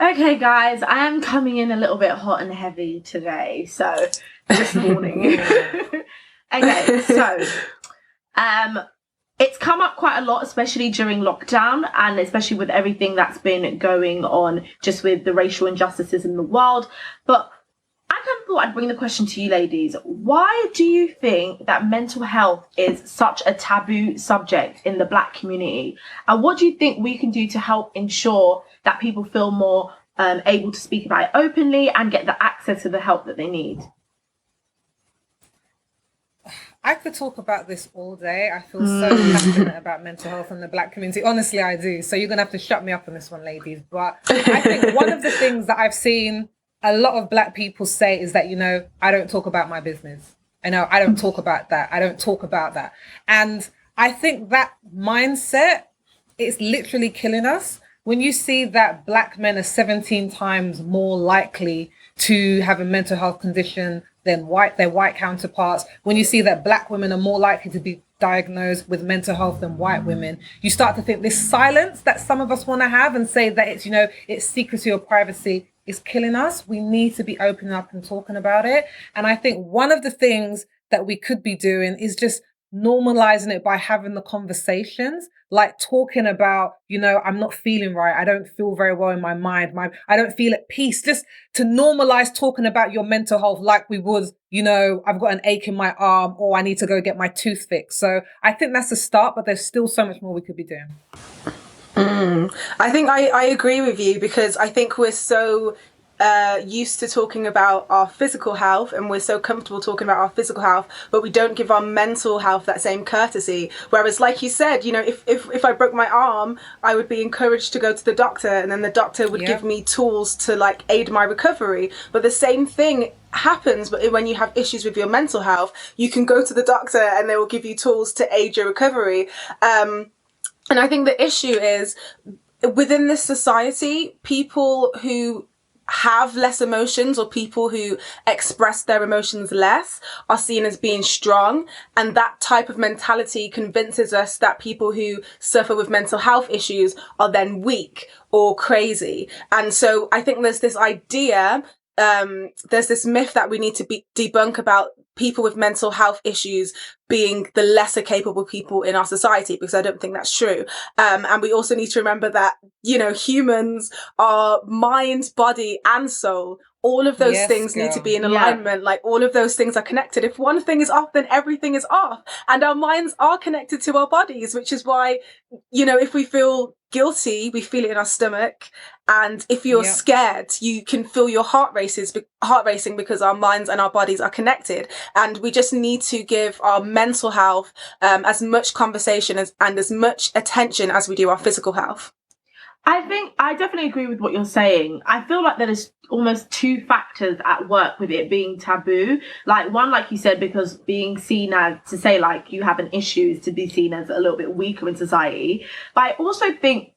Okay, guys, I am coming in a little bit hot and heavy today, so this morning. Okay, so it's come up quite a lot, especially during lockdown, and especially with everything that's been going on just with the racial injustices in the world. But I kind of thought I'd bring the question to you ladies. Why do you think that mental health is such a taboo subject in the Black community? And what do you think we can do to help ensure that people feel more able to speak about it openly and get the access to the help that they need? I could talk about this all day. I feel so passionate about mental health in the Black community. Honestly, I do. So you're going to have to shut me up on this one, ladies. But I think one of the things that I've seen a lot of Black people say is that, I don't talk about my business. I don't talk about that. I don't talk about that. And I think that mindset is literally killing us. When you see that Black men are 17 times more likely to have a mental health condition than their white counterparts, when you see that Black women are more likely to be diagnosed with mental health than white women, you start to think this silence that some of us want to have and say that it's, it's secrecy or privacy is killing us. We need to be opening up and talking about it. And I think one of the things that we could be doing is just normalizing it by having the conversations, like talking about, I'm not feeling right. I don't feel very well in my mind. I don't feel at peace. Just to normalize talking about your mental health like we would, I've got an ache in my arm or I need to go get my tooth fixed. So I think that's a start, but there's still so much more we could be doing. I think I agree with you, because I think we're so used to talking about our physical health, and we're so comfortable talking about our physical health, but we don't give our mental health that same courtesy. Whereas, like you said, if I broke my arm, I would be encouraged to go to the doctor, and then the doctor would give me tools to aid my recovery. But the same thing happens, but when you have issues with your mental health, you can go to the doctor and they will give you tools to aid your recovery. And I think the issue is, within this society, people who have less emotions, or people who express their emotions less, are seen as being strong. And that type of mentality convinces us that people who suffer with mental health issues are then weak or crazy. And so I think there's this idea, there's this myth that we need to debunk about people with mental health issues being the lesser capable people in our society, because I don't think that's true. And we also need to remember that, humans are mind, body, and soul. All of those things need to be in alignment. Like, all of those things are connected. If one thing is off, then everything is off. And our minds are connected to our bodies, which is why, if we feel guilty, we feel it in our stomach. And if you're scared, you can feel your heart racing, because our minds and our bodies are connected. And we just need to give our mental health as much conversation and as much attention as we do our physical health. I think I definitely agree with what you're saying. I feel like there is almost two factors at work with it being taboo. Like, one, like you said, because being seen as, to say like you have an issue is to be seen as a little bit weaker in society. But I also think,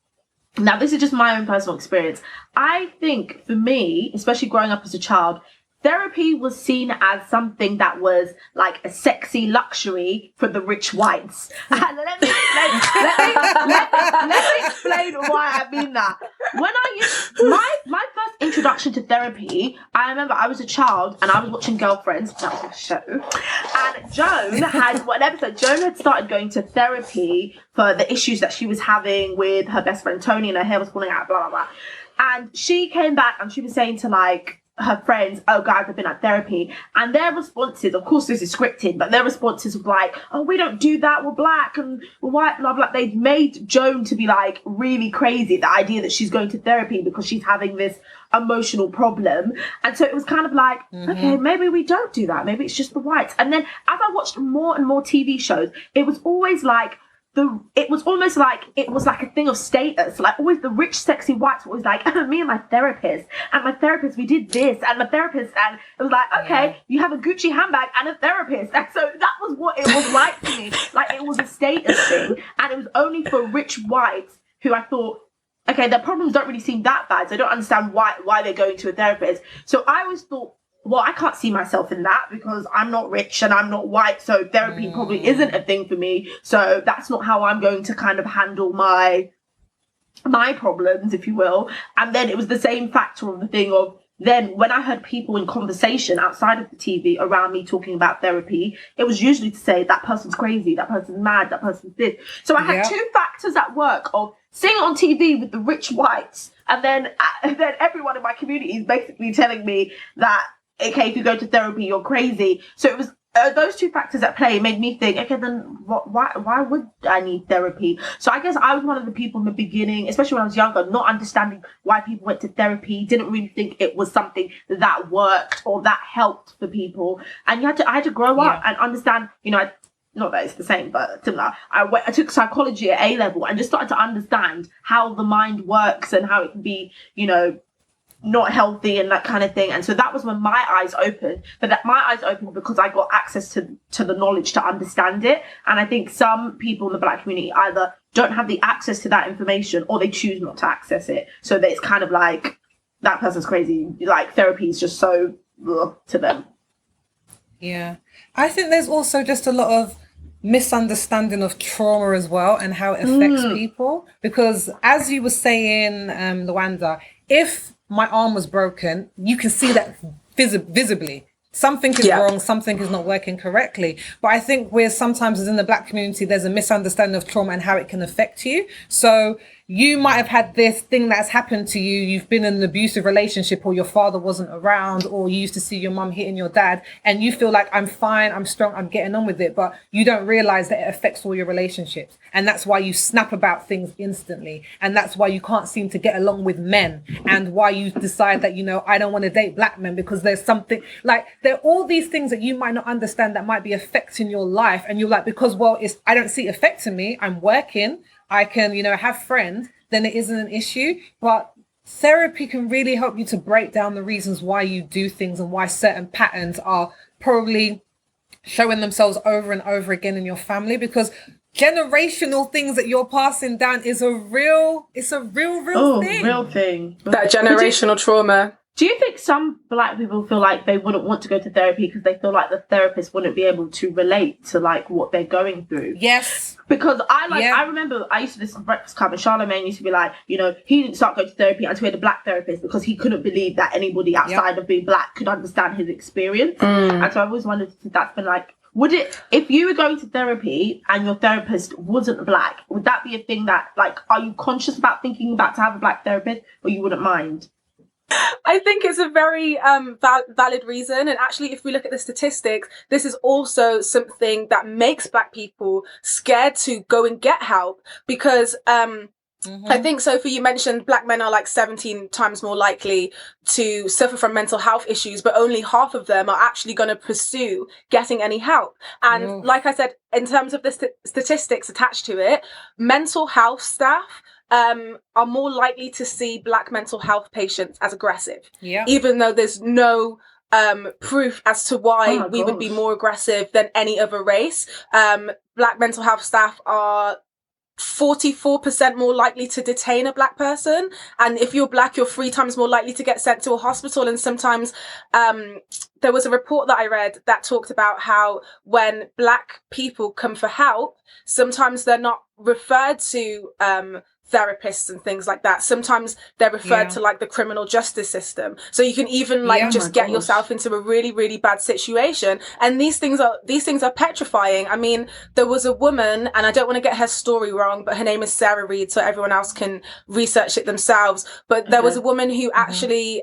now this is just my own personal experience, I think for me, especially growing up as a child, therapy was seen as something that was like a sexy luxury for the rich whites. And let me explain why I mean that. When my first introduction to therapy, I remember I was a child and I was watching Girlfriends, that was a show, and Joan had started going to therapy for the issues that she was having with her best friend Tony, and her hair was falling out, blah, blah, blah. And she came back and she was saying to her friends, oh guys, I've been at therapy, and their responses, of course this is scripted, but their responses were like, oh, we don't do that, we're Black and we're white, blah blah. They'd made Joan to be really crazy, the idea that she's going to therapy because she's having this emotional problem. And so it was kind of okay, maybe we don't do that, maybe it's just the whites. And then as I watched more and more TV shows, it was always it was almost like it was like a thing of status. Like, always the rich, sexy whites were always like, me and my therapist, we did this, and my therapist, and it was like, okay, you have a Gucci handbag and a therapist. And so that was what it was like to me. Like, it was a status thing, and it was only for rich whites who I thought, okay, their problems don't really seem that bad, so I don't understand why they're going to a therapist. So I always thought, well, I can't see myself in that because I'm not rich and I'm not white, so therapy probably isn't a thing for me. So that's not how I'm going to kind of handle my my problems, if you will. And then it was the same factor of the thing of, then when I heard people in conversation outside of the TV around me talking about therapy, it was usually to say that person's crazy, that person's mad, that person's this. So I had two factors at work of seeing it on TV with the rich whites, and then everyone in my community is basically telling me that, okay, if you go to therapy, you're crazy. So it was those two factors at play made me think, okay, then why would I need therapy? So I guess I was one of the people in the beginning, especially when I was younger, not understanding why people went to therapy, didn't really think it was something that worked or that helped for people. And I had to grow up and understand, not that it's the same, but similar. I took psychology at A level and just started to understand how the mind works and how it can be, not healthy and that kind of thing. And so that was when my eyes opened. But that my eyes opened because I got access to the knowledge to understand it. And I think some people in the Black community either don't have the access to that information or they choose not to access it. So that it's kind of like, that person's crazy. Like, therapy is just so to them. Yeah. I think there's also just a lot of misunderstanding of trauma as well and how it affects people. Because as you were saying, Luanda, if my arm was broken, you can see that visibly. Something is wrong, something is not working correctly. But I think sometimes within the Black community, there's a misunderstanding of trauma and how it can affect you. So you might have had this thing that's happened to you. You've been in an abusive relationship, or your father wasn't around, or you used to see your mum hitting your dad, and you feel like, I'm fine, I'm strong, I'm getting on with it. But you don't realize that it affects all your relationships. And that's why you snap about things instantly. And that's why you can't seem to get along with men. And why you decide that, I don't want to date Black men, because there's something like, there are all these things that you might not understand that might be affecting your life. And you're like, because, I don't see it affecting me. I'm working. I can, have friends, then it isn't an issue. But therapy can really help you to break down the reasons why you do things and why certain patterns are probably showing themselves over and over again in your family, because generational things that you're passing down is a real thing. Real thing. That generational trauma. Do you think some Black people feel like they wouldn't want to go to therapy because they feel like the therapist wouldn't be able to relate to like what they're going through? Yes. Because I remember I used to listen to Breakfast Club and Charlamagne used to be like, he didn't start going to therapy until he had a Black therapist because he couldn't believe that anybody outside of being Black could understand his experience. And so I always wondered if that's been like, if you were going to therapy and your therapist wasn't Black, would that be a thing that, like, are you conscious about thinking about to have a Black therapist, or you wouldn't mind? I think it's a very valid reason. And actually, if we look at the statistics, this is also something that makes Black people scared to go and get help, because I think, Sophie, you mentioned Black men are like 17 times more likely to suffer from mental health issues, but only half of them are actually going to pursue getting any help. And like I said, in terms of the statistics attached to it, mental health staff are more likely to see Black mental health patients as aggressive, even though there's no proof as to why we would be more aggressive than any other race. Black mental health staff are 44% more likely to detain a Black person, and if you're Black, you're 3 times more likely to get sent to a hospital. And sometimes there was a report that I read that talked about how when Black people come for help, sometimes they're not referred to therapists and things like that. Sometimes they're referred to like the criminal justice system. So you can even get yourself into a really, really bad situation. And these things are petrifying. I mean, there was a woman, and I don't want to get her story wrong, but her name is Sarah Reed, so everyone else can research it themselves. But there was a woman who actually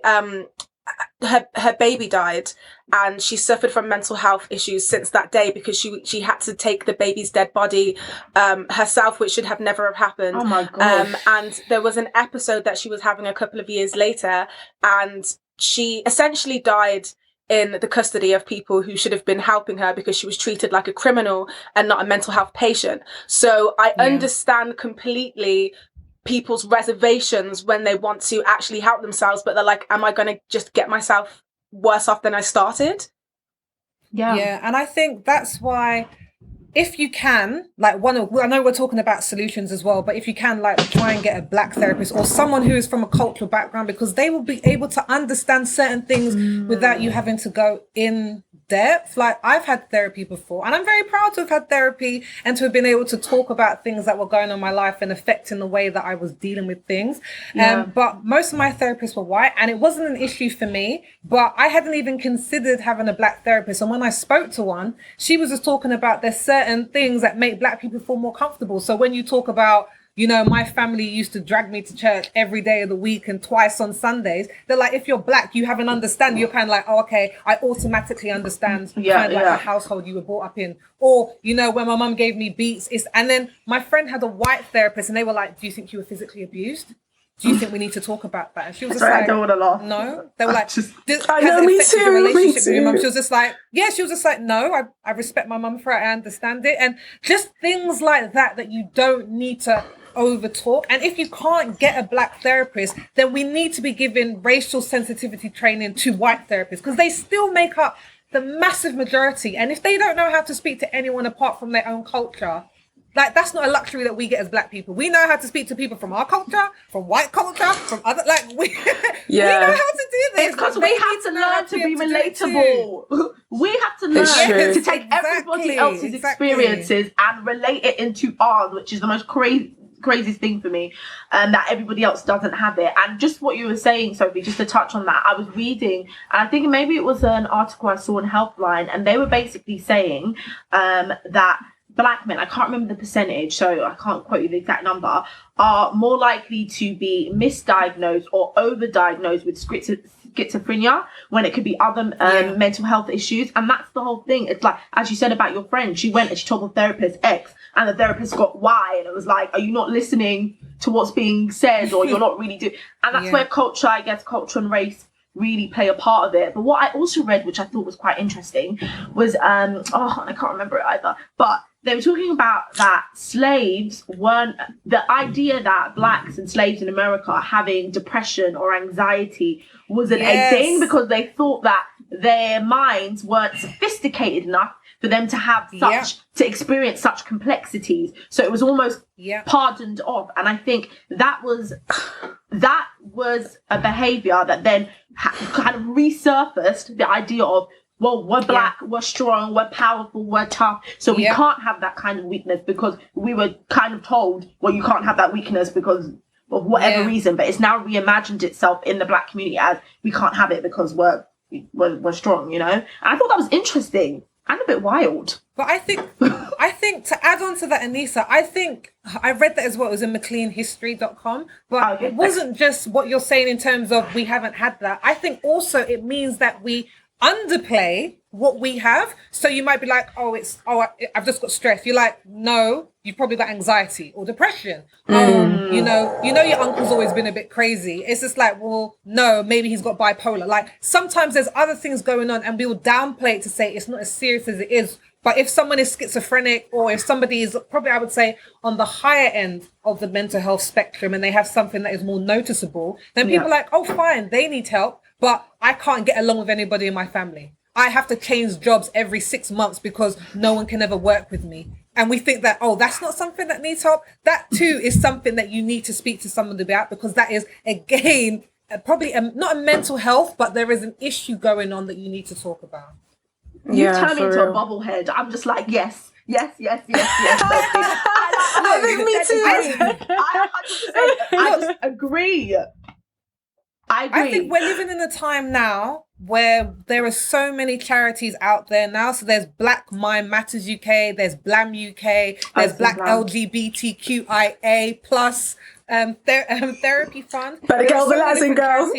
her baby died, and she suffered from mental health issues since that day because she had to take the baby's dead body herself, which should have never have happened. Oh my gosh. And there was an episode that she was having a couple of years later, and she essentially died in the custody of people who should have been helping her because she was treated like a criminal and not a mental health patient. So I understand completely people's reservations when they want to actually help themselves, but they're like, am I going to just get myself worse off than I started? Yeah, and I think that's why, if you can, like, I know we're talking about solutions as well, but if you can, like, try and get a Black therapist or someone who is from a cultural background, because they will be able to understand certain things without you having to go in depth. Like, I've had therapy before, and I'm very proud to have had therapy and to have been able to talk about things that were going on in my life and affecting the way that I was dealing with things. But most of my therapists were white, and it wasn't an issue for me, but I hadn't even considered having a black therapist. And when I spoke to one, she was just talking about there's certain things that make black people feel more comfortable. So when you talk about, you know, my family used to drag me to church every day of the week and twice on Sundays. They're like, if you're black, you have an understanding. You're kind of like, oh, okay, I automatically understand kind of like the household you were brought up in. Or, you know, when my mum gave me beats, and then my friend had a white therapist and they were like, do you think you were physically abused? Do you think we need to talk about that? And she was just like, I don't want to laugh. No. They were like, I know, me too. Me too. With your mum? She was just like, yeah, she was just like, no, I respect my mum for it. I understand it. And just things like that you don't need to over talk. And if you can't get a black therapist, then we need to be giving racial sensitivity training to white therapists, because they still make up the massive majority. And if they don't know how to speak to anyone apart from their own culture, like, that's not a luxury that we get as black people. We know how to speak to people from our culture, from white culture, from other, like, we know how to do this. It's because we have to learn to be relatable. We have to learn to take everybody else's experiences and relate it into ours, which is the most craziest thing for me, that everybody else doesn't have it. And just what you were saying, Sophie, just to touch on that, I was reading, and I think maybe it was an article I saw in Helpline, and they were basically saying that black men, I can't remember the percentage, so I can't quote you the exact number, are more likely to be misdiagnosed or overdiagnosed with schizophrenia when it could be other mental health issues. And that's the whole thing. It's like, as you said about your friend, she went and she told the therapist X, and the therapist got Y, and it was like, are you not listening to what's being said, or you're not really doing? And that's where culture, I guess, culture and race really play a part of it. But what I also read, which I thought was quite interesting, was I can't remember it either, but they were talking about that slaves weren't, the idea that blacks and slaves in America having depression or anxiety wasn't a thing, because they thought that their minds weren't sophisticated enough for them to have such, to experience such complexities. So it was almost pardoned off. And I think that was a behavior that then kind of resurfaced the idea of, well, we're black, we're strong, we're powerful, we're tough. So we can't have that kind of weakness, because we were kind of told, well, you can't have that weakness because of whatever reason. But it's now reimagined itself in the black community as we can't have it because we're strong, you know? And I thought that was interesting and a bit wild. But I think to add on to that, Anissa, I think I read that as well. It was in McLeanhistory.com. But it wasn't just what you're saying in terms of we haven't had that. I think also it means that we underplay what we have. So you might be like, I've just got stress. You're like, no, you've probably got anxiety or depression. You know your uncle's always been a bit crazy. It's just like, well, no, maybe he's got bipolar. Like, sometimes there's other things going on and we'll downplay it to say it's not as serious as it is. But if someone is schizophrenic, or if somebody is probably, I would say, on the higher end of the mental health spectrum, and they have something that is more noticeable, then people are like, oh, fine, they need help, but I can't get along with anybody in my family. I have to change jobs every 6 months because no one can ever work with me. And we think that, oh, that's not something that needs help. That too is something that you need to speak to somebody about, because that is, again, probably not a mental health, but there is an issue going on that you need to talk about. You turn me into a bobblehead. I'm just like, yes. I think me too. I just agree. I think we're living in a time now where there are so many charities out there now. So there's Black Mind Matters UK, there's Blam UK, there's Black LGBTQIA plus therapy fund. Better get organising, girl.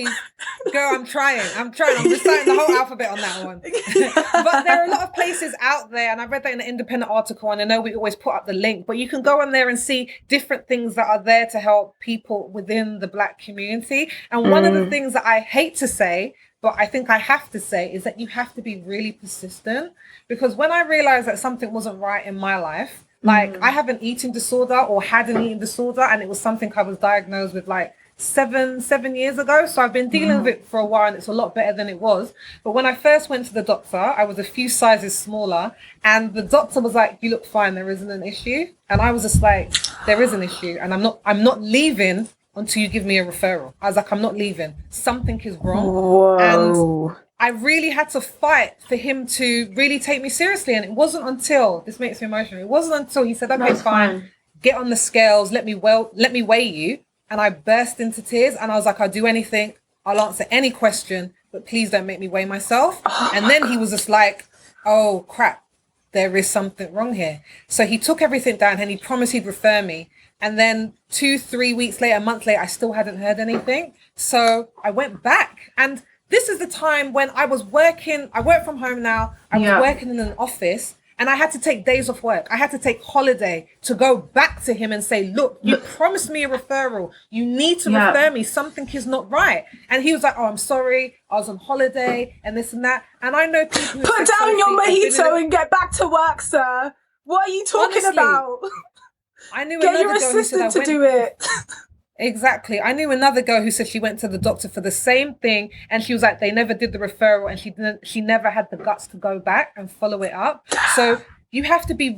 Girl, I'm trying. I'm reciting the whole alphabet on that one. But there are a lot of places out there, and I read that in an independent article, and I know we always put up the link, but you can go on there and see different things that are there to help people within the black community. And one of the things that I hate to say, but I think I have to say, is that you have to be really persistent. Because when I realized that something wasn't right in my life, like I have an eating disorder, or had an eating disorder, and it was something I was diagnosed with like seven years ago. So I've been dealing with it for a while, and it's a lot better than it was. But when I first went to the doctor, I was a few sizes smaller, and the doctor was like, you look fine, there isn't an issue. And I was just like, there is an issue, and I'm not leaving until you give me a referral. I was like, I'm not leaving. Something is wrong. Whoa. And I really had to fight for him to really take me seriously. And it wasn't until, this makes me emotional, it wasn't until he said, okay, fine, get on the scales, let me weigh you. And I burst into tears and I was like, I'll do anything. I'll answer any question, but please don't make me weigh myself. And then he was just like, oh crap, there is something wrong here. So he took everything down and he promised he'd refer me. And then 2-3 weeks later, a month later, I still hadn't heard anything. So I went back, and this is the time when I was working. I work from home now. I was working in an office and I had to take days off work. I had to take holiday to go back to him and say, look, you promised me a referral. You need to refer me. Something is not right. And he was like, oh, I'm sorry. I was on holiday and this and that. And I know people who put down your mojito and get back to work, sir. What are you talking about? I knew get your assistant to do it. Exactly. I knew another girl who said she went to the doctor for the same thing, and she was like, they never did the referral, and she never had the guts to go back and follow it up. So you have to be,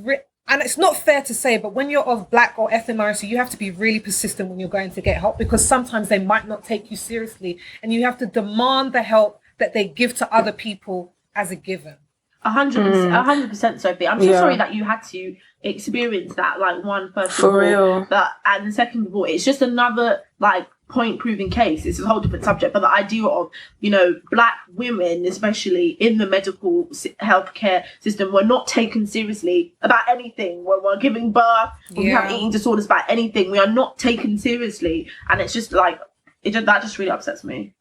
and it's not fair to say, but when you're of Black or ethnic minority, you have to be really persistent when you're going to get help, because sometimes they might not take you seriously, and you have to demand the help that they give to other people as a given. 100%, Sophie. I'm so sorry that you had to experience that, like, one first of all. For real. But, and second of all, it's just another, like, point proving case. It's a whole different subject. But the idea of, you know, Black women, especially in the medical healthcare system, were not taken seriously about anything. When we're giving birth, when we have eating disorders, about anything, we are not taken seriously. And it's just like, that just really upsets me.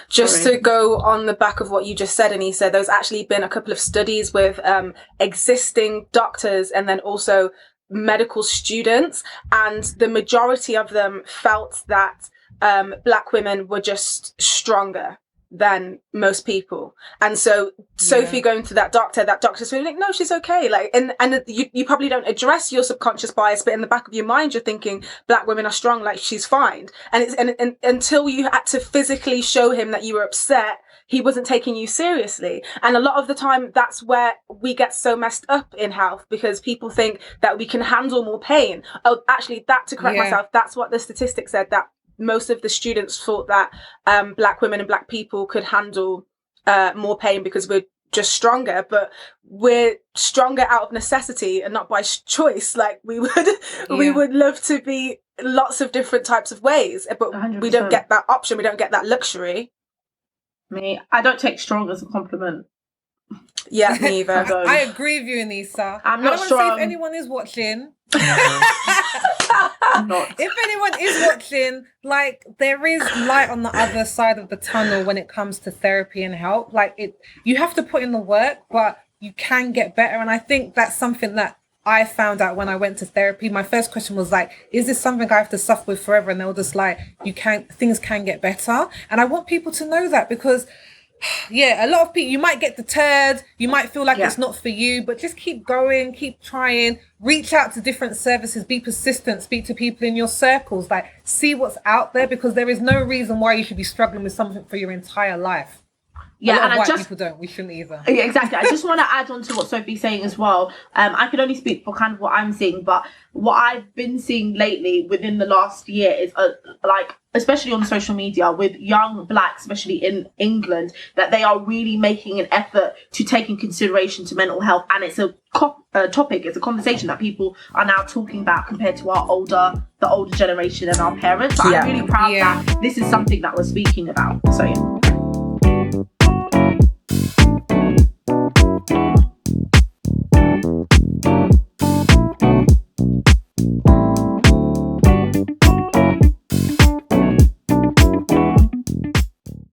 Just to go on the back of what you just said, Anissa, there's actually been a couple of studies with existing doctors and then also medical students, and the majority of them felt that Black women were just stronger than most people. And so Sophie going to that doctor's really like, no, she's okay. Like, and you probably don't address your subconscious bias, but in the back of your mind, you're thinking Black women are strong, like she's fine. And until you had to physically show him that you were upset, he wasn't taking you seriously. And a lot of the time, that's where we get so messed up in health, because people think that we can handle more pain. Oh, actually, to correct myself, that's what the statistics said, that most of the students thought that Black women and Black people could handle more pain because we're just stronger, but we're stronger out of necessity and not by choice. Like we would love to be lots of different types of ways, but 100%. We don't get that option. We don't get that luxury. I don't take strong as a compliment. Yeah, me either. I agree with you, Anissa. I'm not strong. Say if anyone is watching, I'm not. If anyone is watching, like, there is light on the other side of the tunnel when it comes to therapy and help. Like, you have to put in the work, but you can get better. And I think that's something that I found out when I went to therapy. My first question was like, is this something I have to suffer with forever? And they were just like, things can get better. And I want people to know that, because a lot of people, you might get deterred, you might feel like it's not for you, but just keep going, keep trying, reach out to different services, be persistent, speak to people in your circles, like, see what's out there, because there is no reason why you should be struggling with something for your entire life. Yeah, and white people don't. We shouldn't either. Yeah, exactly. I just want to add on to what Sophie's saying as well. I can only speak for kind of what I'm seeing, but what I've been seeing lately within the last year is like, especially on social media, with young Blacks, especially in England, that they are really making an effort to take in consideration to mental health, and it's a topic, it's a conversation that people are now talking about compared to the older generation and our parents. So I'm really proud that this is something that we're speaking about. So yeah.